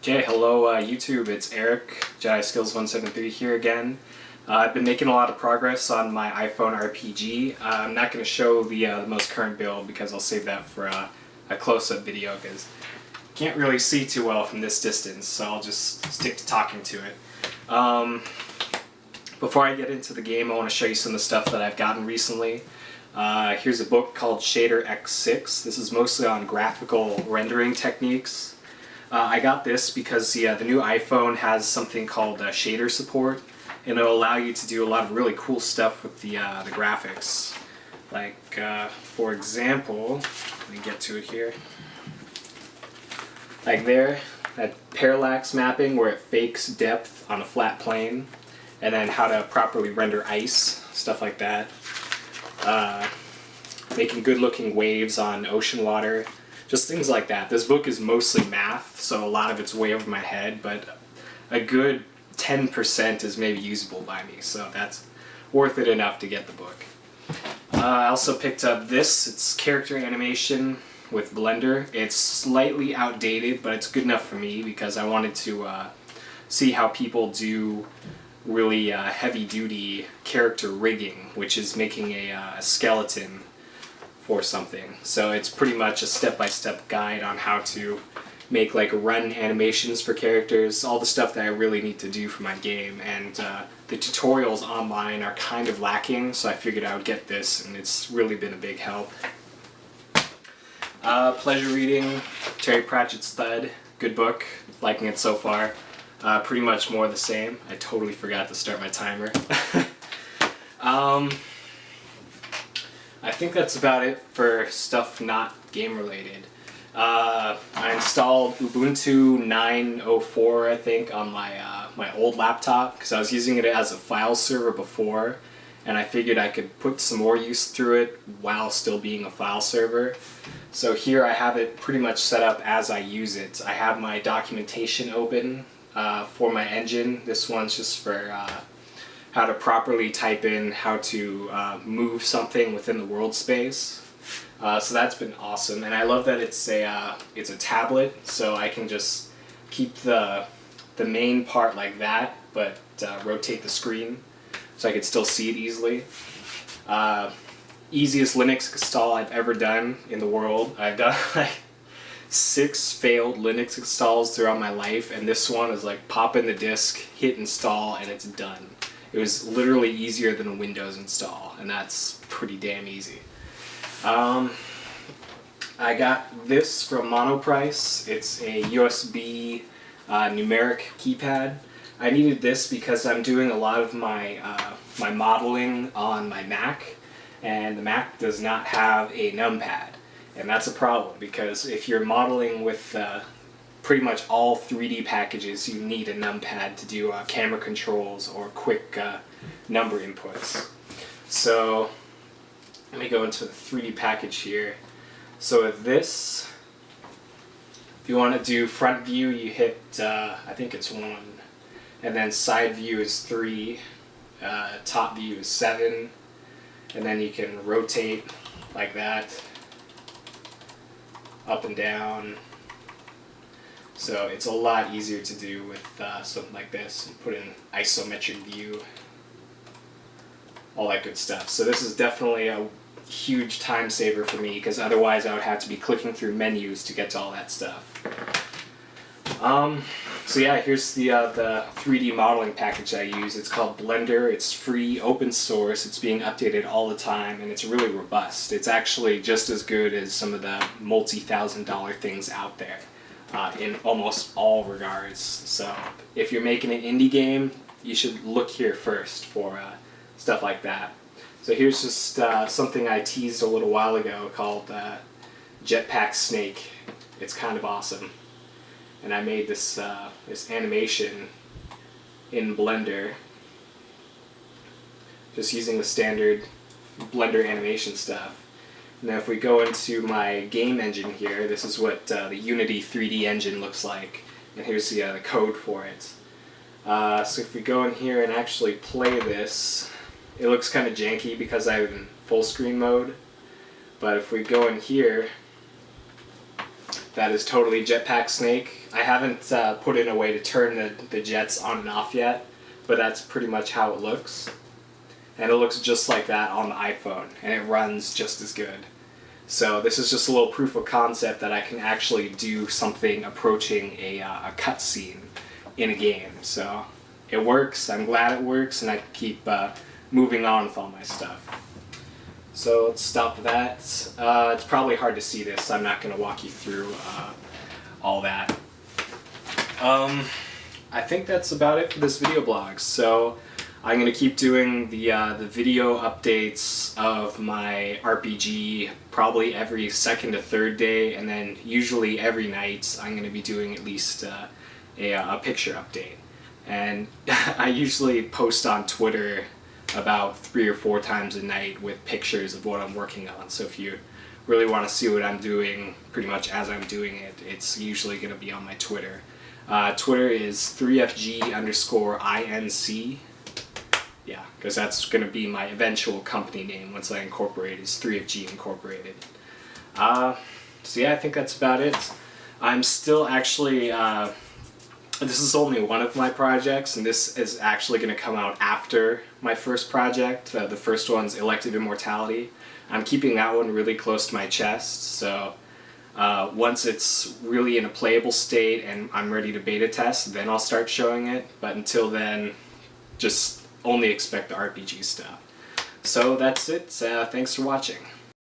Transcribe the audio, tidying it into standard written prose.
Okay, hello YouTube, it's Eric, Jedi Skills 173 here again. I've been making a lot of progress on my iPhone RPG. I'm not going to show the most current build because I'll save that for a close-up video because I can't really see too well from this distance, so I'll just stick to talking to it. Before I get into the game, I want to show you some of the stuff that I've gotten recently. Here's a book called Shader X6. This is mostly on graphical rendering techniques. I got this because the new iPhone has something called shader support, and it'll allow you to do a lot of really cool stuff with the graphics. Like, for example, let me get to it here. Like there, that parallax mapping where it fakes depth on a flat plane, and then how to properly render ice, stuff like that. Making good-looking waves on ocean water. Just things like that. This book is mostly math, so a lot of it's way over my head, but a good 10% is maybe usable by me, so that's worth it enough to get the book. I also picked up this. It's character animation with Blender. It's slightly outdated, but it's good enough for me because I wanted to see how people do really heavy-duty character rigging, which is making a skeleton for something. So it's pretty much a step-by-step guide on how to make like run animations for characters, all the stuff that I really need to do for my game, and the tutorials online are kind of lacking, so I figured I would get this, and it's really been a big help. Pleasure reading Terry Pratchett's Thud. Good book, liking it so far. Pretty much more the same. I totally forgot to start my timer. I think that's about it for stuff not game related. I installed Ubuntu 9.04, I think, on my old laptop because I was using it as a file server before, and I figured I could put some more use through it while still being a file server. So here I have it pretty much set up as I use it. I have my documentation open for my engine. This one's just for how to properly type in how to move something within the world space. So that's been awesome, and I love that it's a tablet, so I can just keep the main part like that, but rotate the screen so I can still see it easily. Easiest Linux install I've ever done in the world. I've done like 6 failed Linux installs throughout my life, and this one is like pop in the disk, hit install, and it's done. It was literally easier than a Windows install, and that's pretty damn easy. I got this from Monoprice. It's a USB numeric keypad. I needed this because I'm doing a lot of my my modeling on my Mac, and the Mac does not have a numpad, and that's a problem because if you're modeling with pretty much all 3D packages, you need a numpad to do camera controls or quick number inputs. So let me go into the 3D package here. So with this, if you want to do front view, you hit, I think it's 1, and then side view is 3, top view is 7, and then you can rotate like that, up and down. So it's a lot easier to do with something like this, and put in isometric view, all that good stuff. So this is definitely a huge time saver for me because otherwise I would have to be clicking through menus to get to all that stuff. So yeah, here's the 3D modeling package I use. It's called Blender. It's free, open source. It's being updated all the time, and it's really robust. It's actually just as good as some of the multi-$1,000 things out there. In almost all regards. So if you're making an indie game, you should look here first for stuff like that. So here's just something I teased a little while ago called Jetpack Snake. It's kind of awesome, and I made this this animation in Blender, just using the standard Blender animation stuff. Now if we go into my game engine here, this is what the Unity 3D engine looks like, and here's the code for it. So if we go in here and actually play this, it looks kind of janky because I have it in full screen mode, but if we go in here That is totally Jetpack Snake. I haven't put in a way to turn the jets on and off yet, but that's pretty much how it looks. And it looks just like that on the iPhone, and it runs just as good. So this is just a little proof of concept that I can actually do something approaching a cutscene in a game. So it works, I'm glad it works, and I keep moving on with all my stuff. So let's stop that. It's probably hard to see this, so I'm not going to walk you through all that. I think that's about it for this video blog. So I'm going to keep doing the video updates of my RPG probably every second to third day, and then usually every night I'm going to be doing at least a picture update. And I usually post on Twitter about 3 or 4 times a night with pictures of what I'm working on. So if you really want to see what I'm doing pretty much as I'm doing it, it's usually going to be on my Twitter. Twitter is 3FG_INC. Yeah, because that's going to be my eventual company name once I incorporate, is 3FG Incorporated. So yeah, I think that's about it. I'm still actually... this is only one of my projects, and this is actually going to come out after my first project. The first one's Elective Immortality. I'm keeping that one really close to my chest, so once it's really in a playable state and I'm ready to beta test, then I'll start showing it. But until then, just only expect the RPG stuff. So that's it. Thanks for watching.